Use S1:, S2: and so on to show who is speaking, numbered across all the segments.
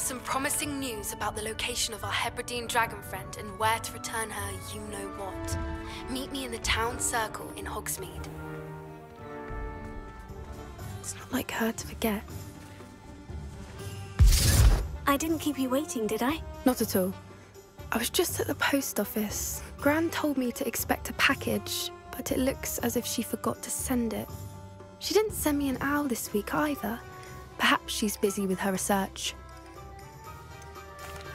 S1: some promising news about the location of our Hebridean dragon friend and where to return her you-know-what. Meet me in the town circle in Hogsmeade. It's not like her to forget.
S2: I didn't keep you waiting, did I?
S1: Not at all. I was just at the post office. Gran told me to expect a package, but it looks as if she forgot to send it. She didn't send me an owl this week either. Perhaps she's busy with her research.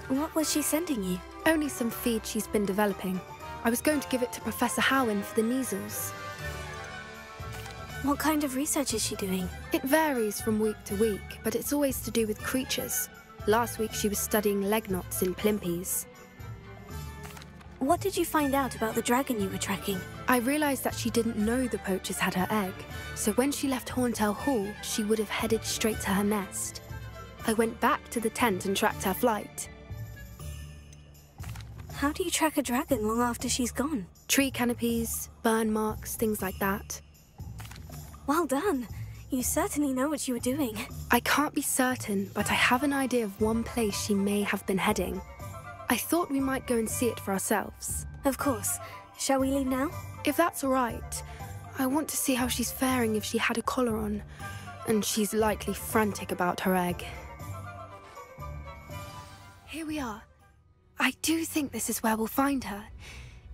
S2: What was she sending you?
S1: Only some feed she's been developing. I was going to give it to Professor Howin for the measles.
S2: What kind of research is she doing?
S1: It varies from week to week, but it's always to do with creatures. Last week she was studying leg knots in plimpies.
S2: What did you find out about the dragon you were tracking?
S1: I realised that she didn't know the poachers had her egg, so when she left Horntail Hall, she would have headed straight to her nest. I went back to the tent and tracked her flight.
S2: How do you track a dragon long after she's gone?
S1: Tree canopies, burn marks, things like that.
S2: Well done. You certainly know what you were doing.
S1: I can't be certain, but I have an idea of one place she may have been heading. I thought we might go and see it for ourselves.
S2: Of course. Shall we leave now?
S1: If that's all right. I want to see how she's faring if she had a collar on. And she's likely frantic about her egg. Here we are. I do think this is where we'll find her.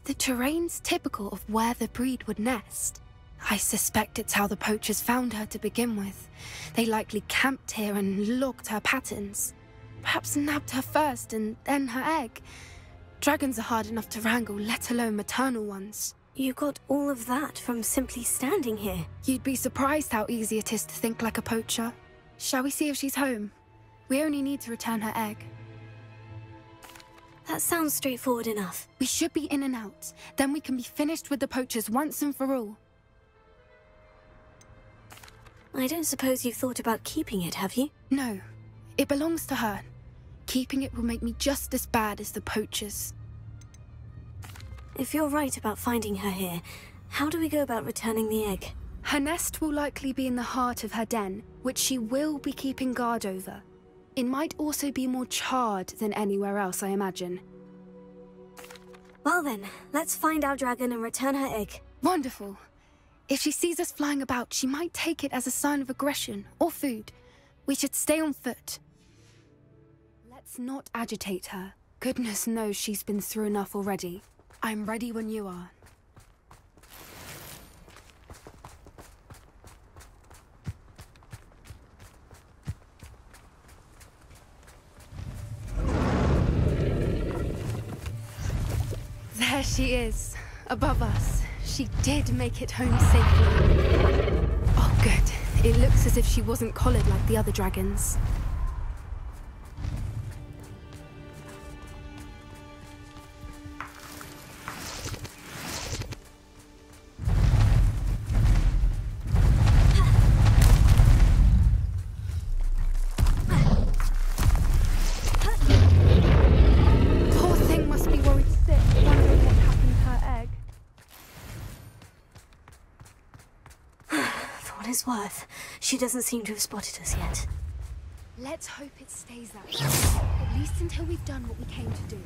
S1: The terrain's typical of where the breed would nest. I suspect it's how the poachers found her to begin with. They likely camped here and logged her patterns. Perhaps nabbed her first and then her egg. Dragons are hard enough to wrangle, let alone maternal ones.
S2: You got all of that from simply standing here.
S1: You'd be surprised how easy it is to think like a poacher. Shall we see if she's home? We only need to return her egg.
S2: That sounds straightforward enough.
S1: We should be in and out. Then we can be finished with the poachers once and for all.
S2: I don't suppose you've thought about keeping it, have you?
S1: No. It belongs to her. Keeping it will make me just as bad as the poachers.
S2: If you're right about finding her here, how do we go about returning the egg?
S1: Her nest will likely be in the heart of her den, which she will be keeping guard over. It might also be more charred than anywhere else, I imagine.
S2: Well then, let's find our dragon and return her egg.
S1: Wonderful. If she sees us flying about, she might take it as a sign of aggression or food. We should stay on foot. Let's not agitate her. Goodness knows she's been through enough already. I'm ready when you are. There she is, above us. She did make it home safely. Oh, good. It looks as if she wasn't collared like the other dragons. Poor thing must be worried sick, wondering what happened to her egg.
S2: For what it's worth, she doesn't seem to have spotted us yet.
S1: Let's hope it stays that way. At least until we've done what we came to do.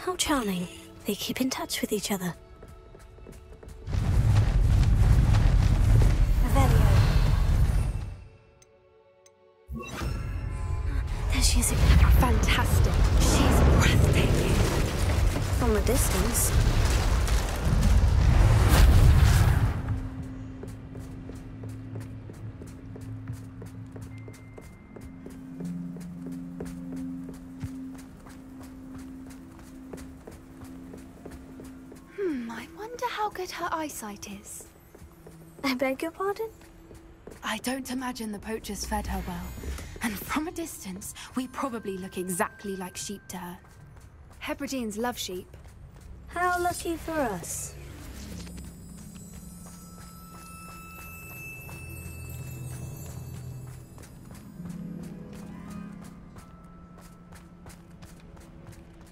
S2: How charming. They keep in touch with each other. There she is again.
S1: Fantastic. She's breathtaking.
S2: From a distance.
S1: wonder how good her eyesight is.
S2: I beg your pardon?
S1: I don't imagine the poachers fed her well. And from a distance, we probably look exactly like sheep to her. Hebrideans love sheep.
S2: How lucky for us.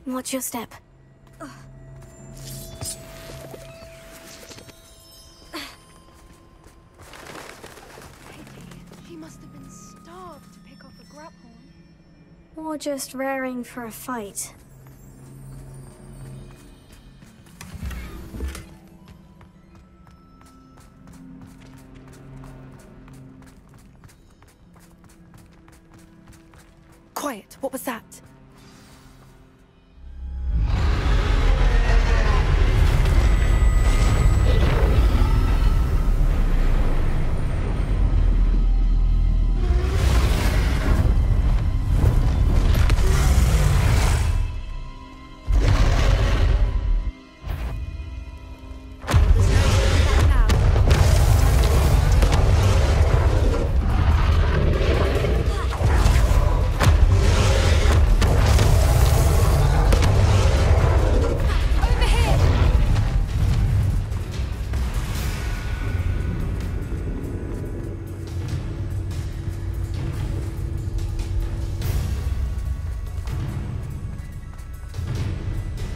S2: Watch your step.
S1: She must have been starved to pick off a grapehorn.
S2: Or just raring for a fight.
S1: Quiet, what was that?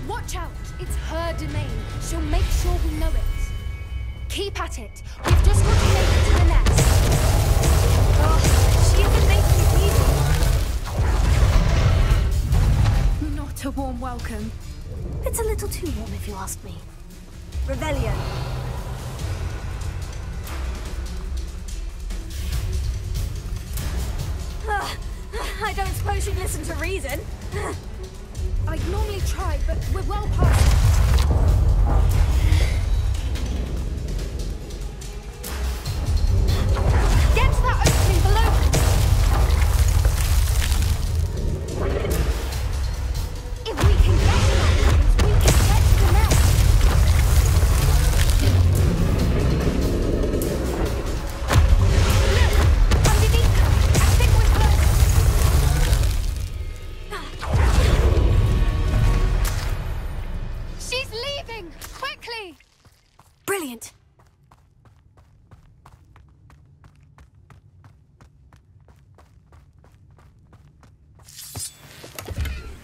S1: Watch out! It's her domain. She'll make sure we know it. Keep at it. We've just got to make it to the nest.
S2: Oh, she even makes me bleeding.
S1: Not a warm welcome.
S2: It's a little too warm if you ask me. Rebellion. I don't suppose you'd listen to reason.
S1: I'd normally try, but we're well past it. Get to that opening below! If we can get to that entrance, we can get to the nest. Look! Underneath her! I think we're close! She's leaving! Quickly!
S2: Brilliant.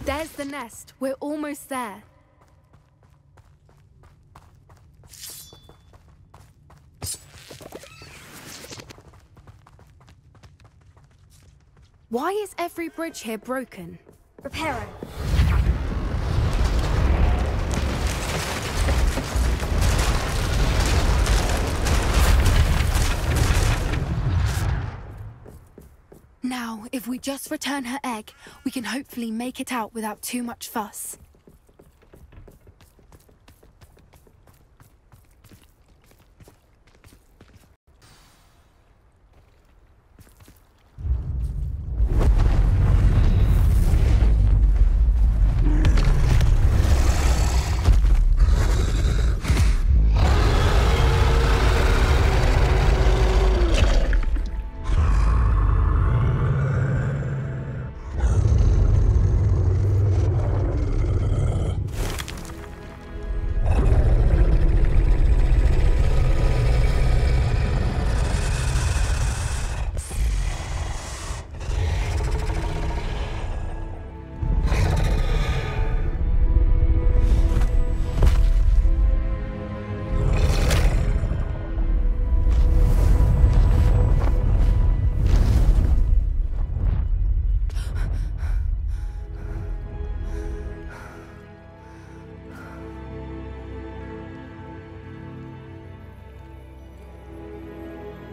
S1: There's the nest. We're almost there. Why is every bridge here broken?
S2: Repair it.
S1: Now, if we just return her egg, we can hopefully make it out without too much fuss.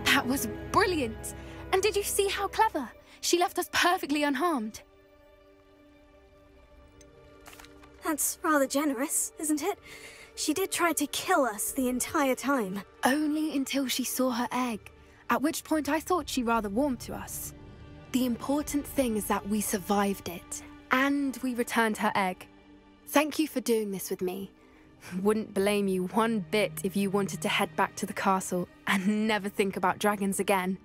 S1: That was brilliant! And did you see how clever? She left us perfectly unharmed.
S2: That's rather generous, isn't it? She did try to kill us the entire time.
S1: Only until she saw her egg, at which point I thought she rather warmed to us. The important thing is that we survived it, and we returned her egg. Thank you for doing this with me. Wouldn't blame you one bit if you wanted to head back to the castle and never think about dragons again.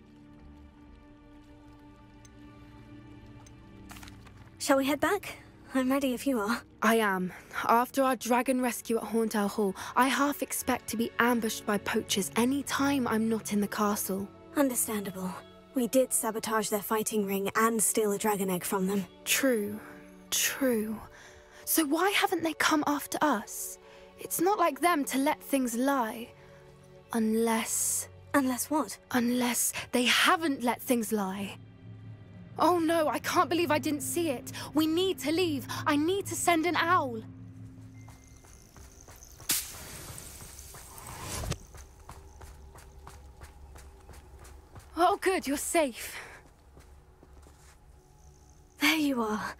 S2: Shall we head back? I'm ready if you are.
S1: I am. After our dragon rescue at Hauntowl Hall, I half expect to be ambushed by poachers any time I'm not in the castle.
S2: Understandable. We did sabotage their fighting ring and steal a dragon egg from them.
S1: True. So why haven't they come after us? It's not like them to let things lie. Unless
S2: what?
S1: Unless they haven't let things lie. Oh no, I can't believe I didn't see it. We need to leave. I need to send an owl. Oh good, you're safe.
S2: There you are.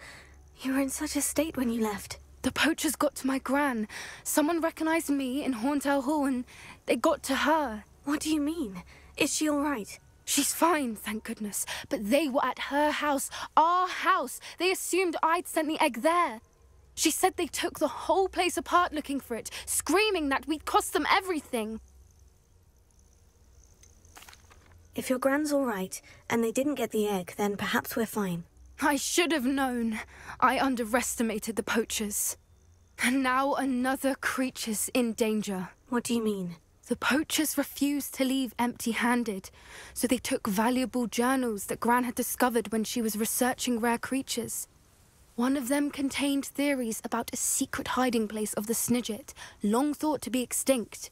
S2: You were in such a state when you left.
S1: The poachers got to my gran. Someone recognized me in Hauntowl Hall and they got to her.
S2: What do you mean? Is she all right?
S1: She's fine, thank goodness. But they were at her house, our house. They assumed I'd sent the egg there. She said they took the whole place apart looking for it, screaming that we'd cost them everything.
S2: If your gran's all right and they didn't get the egg, then perhaps we're fine.
S1: I should have known. I underestimated the poachers. And now another creature's in danger.
S2: What do you mean?
S1: The poachers refused to leave empty-handed, so they took valuable journals that Gran had discovered when she was researching rare creatures. One of them contained theories about a secret hiding place of the Snidget, long thought to be extinct.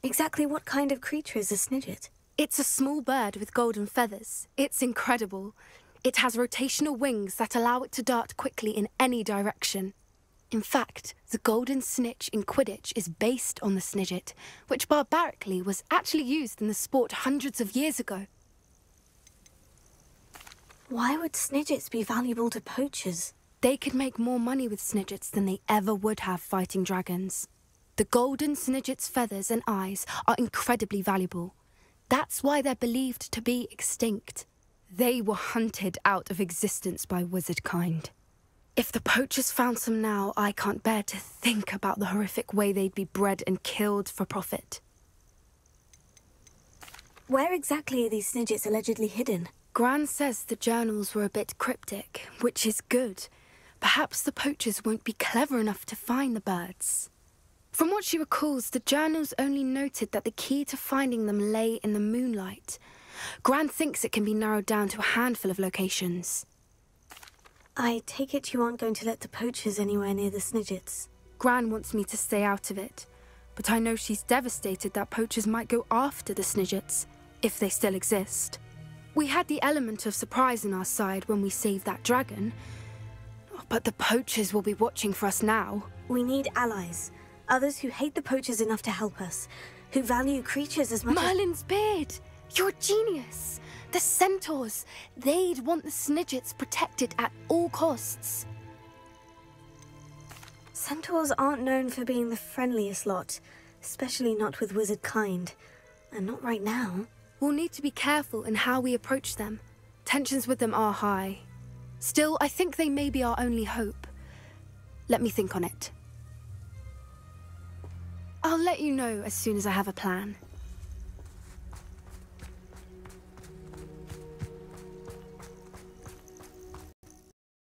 S2: Exactly what kind of creature is a Snidget?
S1: It's a small bird with golden feathers. It's incredible. It has rotational wings that allow it to dart quickly in any direction. In fact, the golden snitch in Quidditch is based on the Snidget, which barbarically was actually used in the sport hundreds of years ago.
S2: Why would Snidgets be valuable to poachers?
S1: They could make more money with Snidgets than they ever would have fighting dragons. The golden Snidget's feathers and eyes are incredibly valuable. That's why they're believed to be extinct. They were hunted out of existence by wizard kind. If the poachers found some now, I can't bear to think about the horrific way they'd be bred and killed for profit.
S2: Where exactly are these Snidgets allegedly hidden?
S1: Gran says the journals were a bit cryptic, which is good. Perhaps the poachers won't be clever enough to find the birds. From what she recalls, the journals only noted that the key to finding them lay in the moonlight. Gran thinks it can be narrowed down to a handful of locations.
S2: I take it you aren't going to let the poachers anywhere near the Snidgets.
S1: Gran wants me to stay out of it, but I know she's devastated that poachers might go after the Snidgets, if they still exist. We had the element of surprise on our side when we saved that dragon, but the poachers will be watching for us now.
S2: We need allies, others who hate the poachers enough to help us, who value creatures as much as—
S1: Merlin's beard! You're a genius! The centaurs, they'd want the Snidgets protected at all costs.
S2: Centaurs aren't known for being the friendliest lot, especially not with wizard kind. And not right now.
S1: We'll need to be careful in how we approach them. Tensions with them are high. Still, I think they may be our only hope. Let me think on it. I'll let you know as soon as I have a plan.